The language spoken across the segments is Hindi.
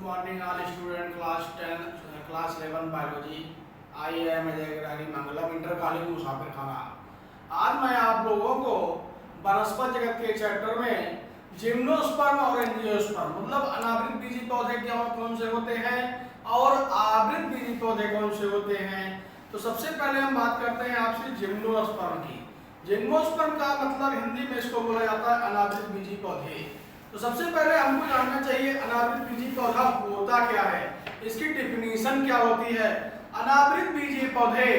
morning all student class 10 class 11 biology। I am Ajay Girani Mangalam inter college Musafirkhana. आज मैं आप लोगों को वनस्पति जगत के चैप्टर में जिम्नोस्पर्म और एंजियोस्पर्म मतलब अनावृत बीजी पौधे क्या और कौन से होते हैं और आवृत बीजी पौधे कौन से होते हैं। तो सबसे पहले हम बात करते हैं आपसे जिम्नोस्पर्म की। जिम्नोस्पर्म का मतलब हिंदी में इसको बोला जाता है अनावृत बीजी पौधे। तो सबसे पहले हमको जानना चाहिए अनावृत बीजी पौधा होता क्या है, इसकी डेफिनेशन क्या होती है। अनावृत बीजी पौधे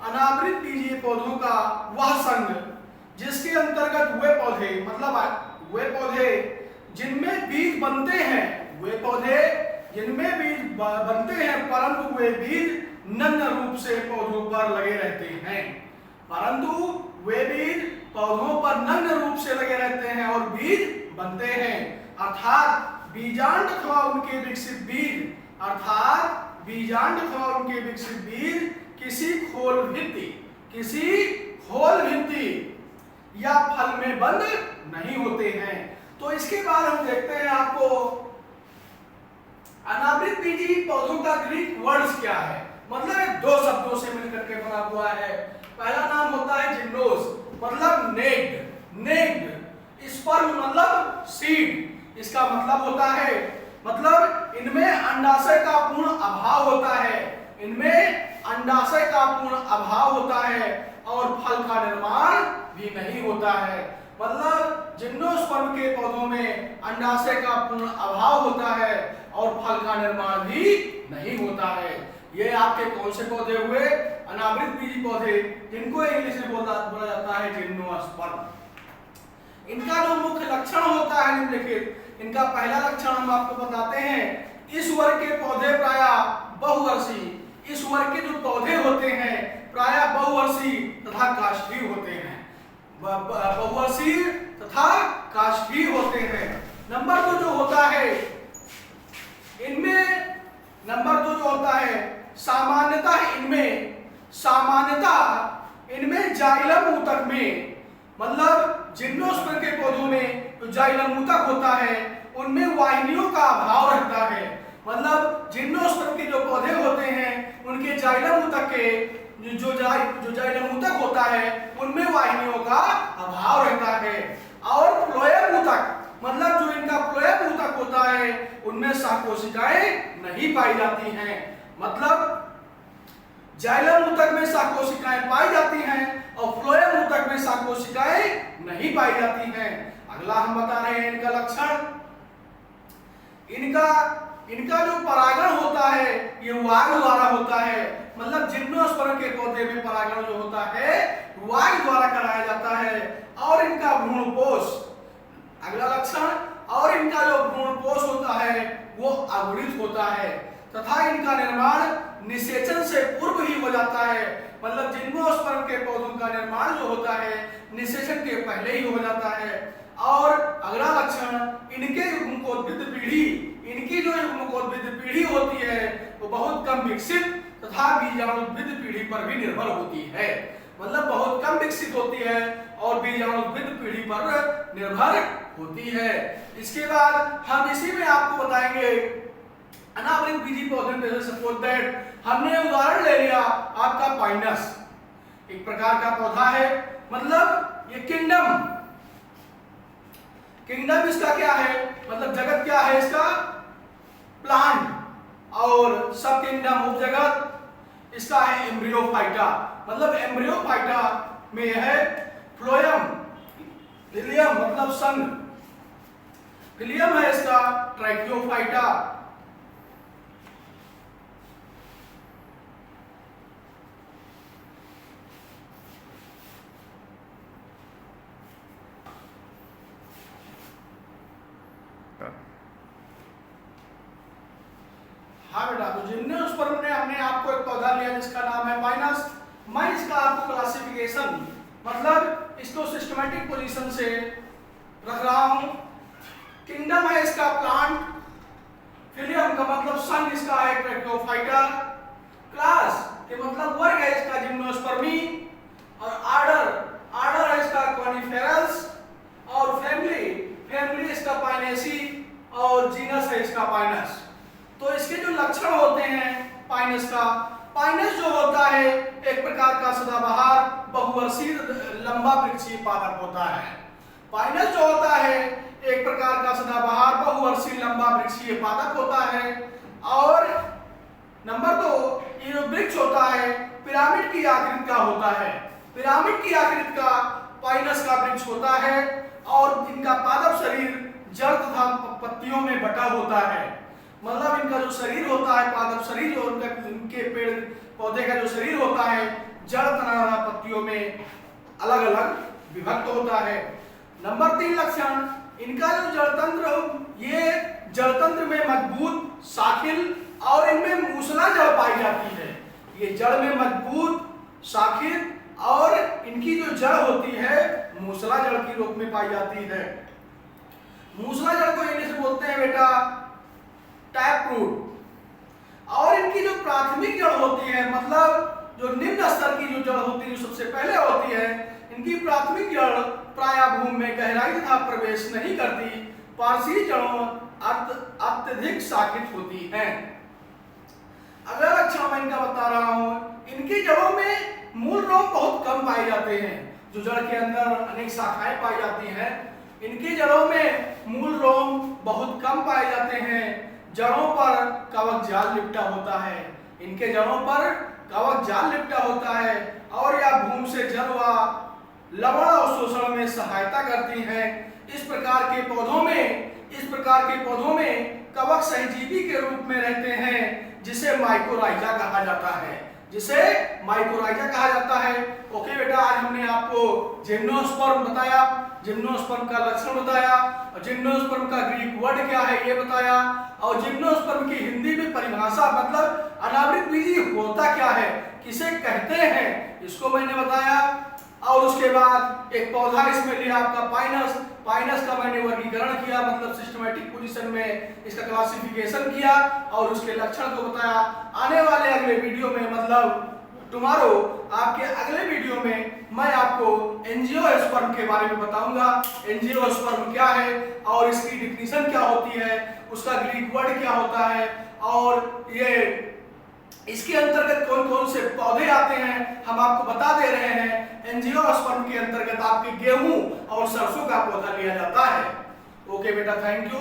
अनावृत बीजी पौधों का वह संघ जिसके अंतर्गत वे पौधे मतलब वे पौधे जिनमें बीज बनते हैं, वे पौधे जिनमें बीज बनते हैं परंतु वे बीज नग्न रूप से पौधों पर लगे रहते हैं, परंतु वे बीज पौधों पर नग्न रूप से लगे रहते हैं और बीज बनते हैं। अर्थात बीजांड अथवा उनके विकसित बीज किसी खोल भित्ति या फल में बंद नहीं होते हैं। तो इसके बाद हम देखते हैं आपको अनावृत बीजी पौधों का ग्रीक वर्ड्स क्या है। मतलब दो शब्दों से मिलकर के बना हुआ है। पहला नाम होता है जिम्नोस मतलब नेक्ड, स्पर्म मतलब सीड। इसका मतलब होता है मतलब इनमें अंडाशय का पूर्ण अभाव होता है और फल का निर्माण भी नहीं होता है। मतलब जिम्नोस्पर्म के पौधों में अंडाशय का पूर्ण अभाव होता है और फल का निर्माण भी नहीं होता है। ये आपके कौन से पौधे हुए, अनावृत बीजी पौधे, जिनको इंग्लिश में बोला जाता है जिम्नोस्पर्म। इनका जो मुख्य लक्षण होता है निम्नलिखित। इनका पहला लक्षण हम आपको बताते हैं, इस वर्ग के पौधे प्रायः बहुवर्षीय। इस वर्ग के जो पौधे होते हैं प्रायः बहुवर्षीय तथा काष्ठीय होते हैं। बहुवर्षीय तथा काष्ठीय होते हैं। नंबर दो जो होता है इनमें, नंबर दो जो होता है सामान्यतः इनमें जाइलम ऊतक में मतलब जिम्नोस्पर्म के पौधों में जो जाइलम ऊतक होता है उनमें वाहिनियों का अभाव रहता है। मतलब जिम्नोस्पर्म के जो पौधे होते हैं उनके जाइलम ऊतक के जो जाइलम ऊतक होता है उनमें वाहिनियों का अभाव रहता है। और फ्लोएम ऊतक मतलब जो इनका फ्लोएम ऊतक होता है उनमें शाकोशिकाएं नहीं पाई जाती हैं। मतलब जाइलम ऊतक में शाकोशिकाएं पाई जाती हैं और फ्लोएम ऊतक में शाकोशिकाएं नहीं पाई जाती हैं। अगला हम बता रहे हैं इनका लक्षण। इनका जो परागण होता है ये वायु द्वारा होता है। मतलब जिम्नोस्पर्म के पौधे में परागण जो होता है वायु द्वारा कराया जाता है। और इनका भ्रूणपोष, अगला लक्षण, और इनका जो भ्रूणपोष होता है वो अगुणित होता है तथा इनका निर्माण निषेचन से पूर्व ही हो जाता है। मतलब जिम्नोस्पर्म के पौधों का निर्माण जो होता है निषेचन के पहले ही हो जाता है। और अगला लक्षण, इनकी जो युग्मकोद्भिद पीढ़ी होती है वो बहुत कम विकसित तथा बीजाणुद्भिद पीढ़ी पर भी निर्भर होती है। मतलब बहुत कम विकसित होती है और बीजाणुद्भिद पीढ़ी पर निर्भर होती है। इसके बाद हम इसी में आपको बताएंगे अनावृत बीजी पौधे जैसे सपोज दैट हमने उदाहरण ले लिया आपका पाइनस, एक प्रकार का पौधा है। मतलब ये किंगडम इसका क्या है, मतलब जगत क्या है इसका, प्लांट। और सब किंगडम उपजगत इसका है एम्ब्रियोफाइटा। मतलब एम्ब्रियोफाइटा में है फ्लोएम, फिलियम मतलब संघ, फिलियम है इसका ट्रैकियोफाइटा। हाँ बेटा, तो जिम्नोस्पर्म ने हमने आपको एक पौधा लिया जिसका नाम है पाइनस। मैं इसका आपको क्लासिफिकेशन मतलब इसको सिस्टमैटिक पोजीशन से रख रहा हूं। किंगडम है इसका प्लांट, फिलियम का मतलब संघ इसका है ट्रैकियोफाइटा, क्लास के मतलब वर्ग है इसका जिम्नोस्पर्मी, और आर्डर है इसका कॉनिफेरस, और फैमिली इसका पाइनेसी, और जीनस है इसका पाइनस। तो इसके जो लक्षण होते हैं पाइनस का, पाइनस जो होता है एक प्रकार का सदाबहार बहुवर्षीय लंबा वृक्षीय पादप होता है। पाइनस जो होता है एक प्रकार का सदाबहार बहुवर्षीय लंबा वृक्षीय पादप होता है। और नंबर 2, ये जो वृक्ष होता है पिरामिड की आकृति का होता है। पिरामिड की आकृति का पाइनस का वृक्ष होता है और इनका पादप शरीर जड़ तथा पत्तियों में बटा होता है। मतलब इनका जो शरीर होता है, पादप शरीर जो इनके पेड़ पौधे का जो शरीर होता है जड़ तथा पत्तियों में अलग अलग विभक्त होता है। नंबर 3 लक्षण, इनका जो जड़तंत्र, ये जड़तंत्र में मजबूत शाखिल और इनमें मूसला जड़ पाई जाती है। ये जड़ में मजबूत शाखिल और इनकी जो जड़ होती है मूसला जड़ की रूप में पाई जाती है। मूसला जड़ को इंग्लिश में बोलते हैं बेटा टैप रूट। और इनकी जो प्राथमिक जड़ होती है, मतलब जो निम्न स्तर की जो जड़ होती है, जो सबसे पहले होती है, इनकी प्राथमिक जड़ प्रायः भूमि में गहराई तथा प्रवेश नहीं करती। पार्श्वीय जड़ों अत्यधिक शाखित होती हैं। अगला लक्षण मैं इनका बता रहा हूं, इनकी जड़ों में मूल रोम बहुत कम पाए जाते हैं। जो जड़ के अंदर अनेक शाखाएं पाई जाती हैं, इनकी जड़ों में मूल रोम बहुत कम पाए जाते हैं। जड़ों पर कवक जाल लिपटा होता है। इनके जड़ों पर कवक जाल लिपटा होता है और यह भूमि से जल व लवण अवशोषण में सहायता करती हैं। इस प्रकार के पौधों में कवक सहजीवी के रूप में रहते हैं, जिसे माइकोराइजा कहा जाता है। ओके बेटा, आज हमने आपको जिम्नोस्पर्म बताया, जिम्नोस्पर्म का लक्षण बताया, और जिम्नोस्पर्म का ग्रीक वर्ड क्या है ये बताया, और जिम्नोस्पर्म की हिंदी में परिभाषा मतलब अनावृत बीजी होता क्या है, किसे कहते हैं, इसको मैंने बताया। और उसके बाद एक पौधा इसमें लिया आपका पाइनस। पाइनस का मैंने वर्गीकरण किया, मतलब सिस्टमैटिक पोजीशन में इसका क्लासिफिकेशन किया और उसके लक्षण को बताया। आने वाले अगले वीडियो में, मतलब टुमारो, आपके अगले वीडियो में मैं आपको एंजियोस्पर्म के बारे में बताऊंगा। एंजियोस्पर्म क्या है और इसकी डिफिनीशन क्या होती है, उसका ग्रीक वर्ड क्या होता है, और ये इसके अंतर्गत कौन कौन से पौधे आते हैं हम आपको बता दे रहे हैं। एंजियोस्पर्म के अंतर्गत आपके गेहूं और सरसों का पौधा लिया जाता है। ओके बेटा, थैंक यू।